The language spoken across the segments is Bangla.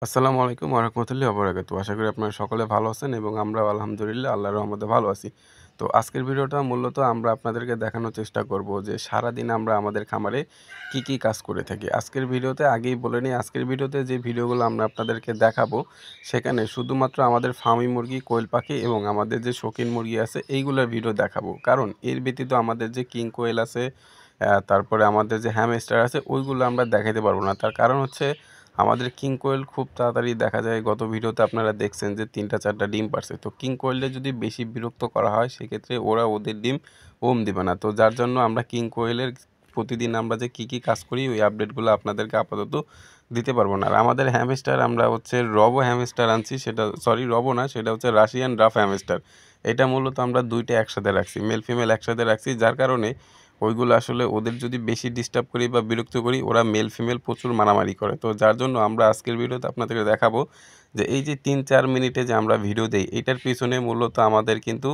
আসসালামু আলাইকুম ওয়া রাহমাতুল্লাহি ওয়া বারাকাতুহু। আশা করি আপনারা সকলে ভালো আছেন এবং আমরাও আলহামদুলিল্লাহ আল্লাহর রহমতে ভালো আছি। তো আজকের ভিডিওটা মূলত আমরা আপনাদেরকে দেখানোর চেষ্টা করব যে সারাদিন আমরা আমাদের খামারে কি কাজ করে থাকি। আজকের ভিডিওতে আগেই বলে নিই, আজকের ভিডিওতে যে ভিডিওগুলো আমরা আপনাদেরকে দেখাবো সেখানে শুধুমাত্র আমাদের ফার্মি মুরগি, কোয়েল পাখি এবং আমাদের যে শৌখিন মুরগি আছে এইগুলার ভিডিও দেখাবো। কারণ এর ব্যতীত আমাদের যে কিং কোয়েল আছে, তারপরে আমাদের যে হ্যামস্টার আছে ওইগুলো আমরা দেখাইতে পারবো না। তার কারণ হচ্ছে আমাদের কিং কোয়েল খুব তাড়াতাড়ি দেখা যায়, গত ভিডিওতে আপনারা দেখছেন যে ৩টা ৪টা ডিম পারছে। তো কিং কোয়েলকে যদি বেশি বিরক্ত করা হয় সেক্ষেত্রে ওরা ওদের ডিম দিবে না। তো যার জন্য আমরা কিং কোয়েলের প্রতিদিন আমরা যে কি কাজ করি ওই আপডেটগুলো আপনাদেরকে আপাতত দিতে পারবো না। আর আমাদের হ্যামস্টার আমরা হচ্ছে রবো হ্যামস্টার আনছি, সেটা সরি রবো না, সেটা হচ্ছে রাশিয়ান ড্রাফ হ্যামস্টার। এটা মূলত আমরা ২টা একসাথে রাখছি, মেল ফিমেল একসাথে রাখছি, যার কারণে ওইগুলো আসলে ওদের যদি বেশি ডিস্টার্ব করি বা বিরক্ত করি ওরা মেল ফিমেল প্রচুর মারামারি করে। তো যার জন্য আমরা আজকের ভিডিওতে আপনাদেরকে দেখাবো যে এই যে ৩-৪ মিনিটে যে আমরা ভিডিও দেই এটার পিছনে মূলত আমাদের কিন্তু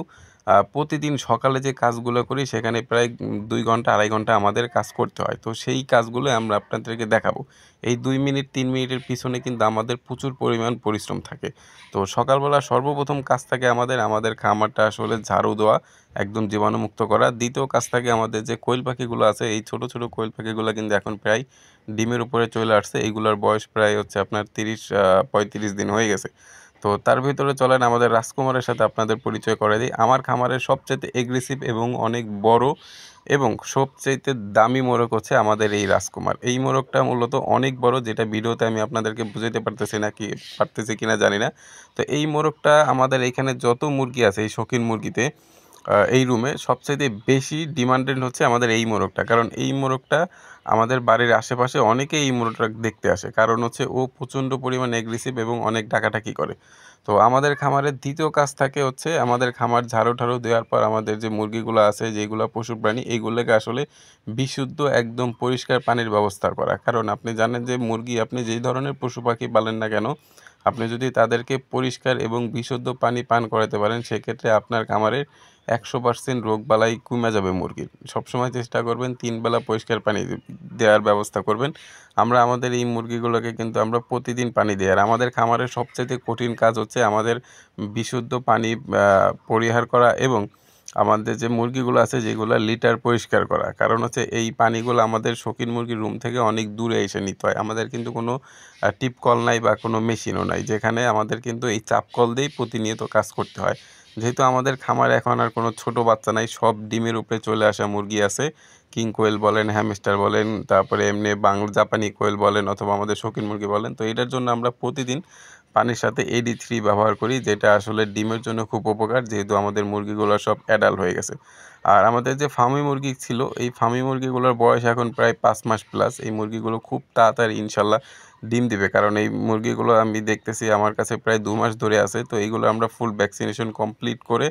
প্রতিদিন সকালে যে কাজগুলো করি সেখানে প্রায় ২ ঘন্টা ২.৫ ঘন্টা আমাদের কাজ করতে হয়। তো সেই কাজগুলো আমরা আপনাদেরকে দেখাবো। এই ২ মিনিট ৩ মিনিটের পিছনে কিন্তু আমাদের প্রচুর পরিমাণ পরিশ্রম থাকে। তো সকালবেলা সর্বপ্রথম কাজ থাকে আমাদের খামারটা আসলে ঝাড়ু দেওয়া, একদম জীবাণুমুক্ত করা। দ্বিতীয় কাজ থাকে আমাদের যে কোয়েল পাখিগুলো আছে, এই ছোট ছোট কোয়েল পাখিগুলো কিন্তু এখন প্রায় ডিমের উপরে চলে আসছে। এইগুলার বয়স প্রায় হচ্ছে আপনার ৩০-৩৫ দিন হয়ে গেছে। তো তার ভিতরে চলেন আমাদের রাজকুমারের সাথে আপনাদের পরিচয় করে দিই। আমার খামারের সবচাইতে এগ্রেসিভ এবং অনেক বড় এবং সবচাইতে দামি মোরগ হচ্ছে আমাদের এই রাজকুমার। এই মোরগটা মূলত অনেক বড়, যেটা ভিডিওতে আমি আপনাদেরকে বুঝাইতে পারতেছি কিনা জানি না। তো এই মোরগটা আমাদের এখানে যত মুরগি আছে এই শৌখিন মুরগিতে, এই রুমে সবচাইতে বেশি ডিমান্ডেড হচ্ছে আমাদের এই মোরগটা। কারণ এই মোরগটা আমাদের বাড়ির আশেপাশে অনেকেই এই মোরগটা দেখতে আসে। কারণ হচ্ছে ও প্রচণ্ড পরিমাণে এগ্রেসিভ এবং অনেক ডাকাডাকি করে। তো আমাদের খামারের দ্বিতীয় কাজ থাকে হচ্ছে আমাদের খামার ঝাড়ু-টাড়ু দেওয়ার পর আমাদের যে মুরগিগুলো আছে, যেগুলো পশু প্রাণী, এইগুলোকে আসলে বিশুদ্ধ একদম পরিষ্কার পানির ব্যবস্থা করা। কারণ আপনি জানেন যে মুরগি আপনি যেই ধরনের পশু পাখি পালেন না কেন, আপনি যদি তাদেরকে পরিষ্কার এবং বিশুদ্ধ পানি পান করাতে পারেন সেক্ষেত্রে আপনার খামারের ১০০% রোগবালাই কমে যাবে মুরগির। সবসময় চেষ্টা করবেন ৩ বেলা পরিষ্কার পানি দেওয়ার ব্যবস্থা করবেন। আমরা আমাদের এই মুরগিগুলোকে কিন্তু আমরা প্রতিদিন পানি দিই। আর আমাদের খামারের সবচাইতে কঠিন কাজ হচ্ছে আমাদের বিশুদ্ধ পানি পরিহার করা এবং আমাদের যে মুরগিগুলো আছে যেগুলা লিটার পরিষ্কার করা। কারণ হচ্ছে এই পানিগুলো আমাদের শৌখিন মুরগির রুম থেকে অনেক দূরে এসে নিতে হয়। আমাদের কিন্তু কোনো টিপ কল নাই বা কোনো মেশিনও নাই, যেখানে আমাদের কিন্তু এই চাপ কল দিয়েই প্রতিনিয়ত কাজ করতে হয়। যেহেতু আমাদের খামারে এখন আর কোনো ছোট বাচ্চা নাই, সব ডিমের উপরে চলে আসা মুরগি আছে। কিং কোয়েল বলেন, হ্যামস্টার বলেন, তারপরে এমনি জাপানি কোয়েল বলেন অথবা আমাদের শৌখিন মুরগি বলেন। তো এটার জন্য আমরা প্রতিদিন পানির সাথে AD3 ব্যবহার করি, যেটা আসলে ডিমের জন্য খুব উপকার, যেহেতু আমাদের মুরগিগুলো সব অ্যাডাল্ট হয়ে গেছে। আর আমাদের যে ফার্মি মুরগি ছিল এই ফার্মি মুরগিগুলোর বয়স এখন প্রায় ৫ মাস প্লাস। এই মুরগিগুলো খুব তাড়াতাড়ি ইনশাল্লাহ ডিম দিবে, কারণ এই মুরগিগুলো আমি দেখতেছি আমার কাছে প্রায় ২ মাস ধরে আছে। তো এইগুলো আমরা ফুল ভ্যাকসিনেশন কমপ্লিট করে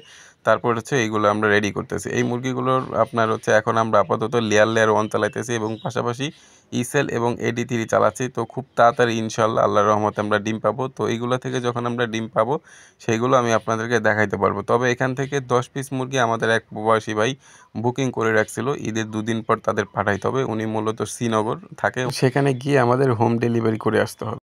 তারপর হচ্ছে এইগুলো আমরা রেডি করতেছি। এই মুরগিগুলোর আপনার হচ্ছে এখন আমরা আপাতত লেয়ার 1 চালাইতেছি এবং পাশাপাশি ইসেল এবং AD3 চালাচ্ছি। তো খুব তাড়াতাড়ি ইনশাল্লাহ আল্লাহর রহমতে আমরা ডিম পাবো। তো এইগুলো থেকে যখন আমরা ডিম পাবো সেইগুলো আমি আপনাদেরকে দেখাইতে পারবো। তবে এখান থেকে ১০ পিস মুরগি আমাদের এক প্রবাসী ভাই বুকিং করে রাখছিল, ঈদের ২ দিন পর তাদের পাঠাইতে হবে। উনি মূলত শ্রীনগর থাকে, সেখানে গিয়ে আমাদের হোম ডেলিভারি করে আসতে হবে।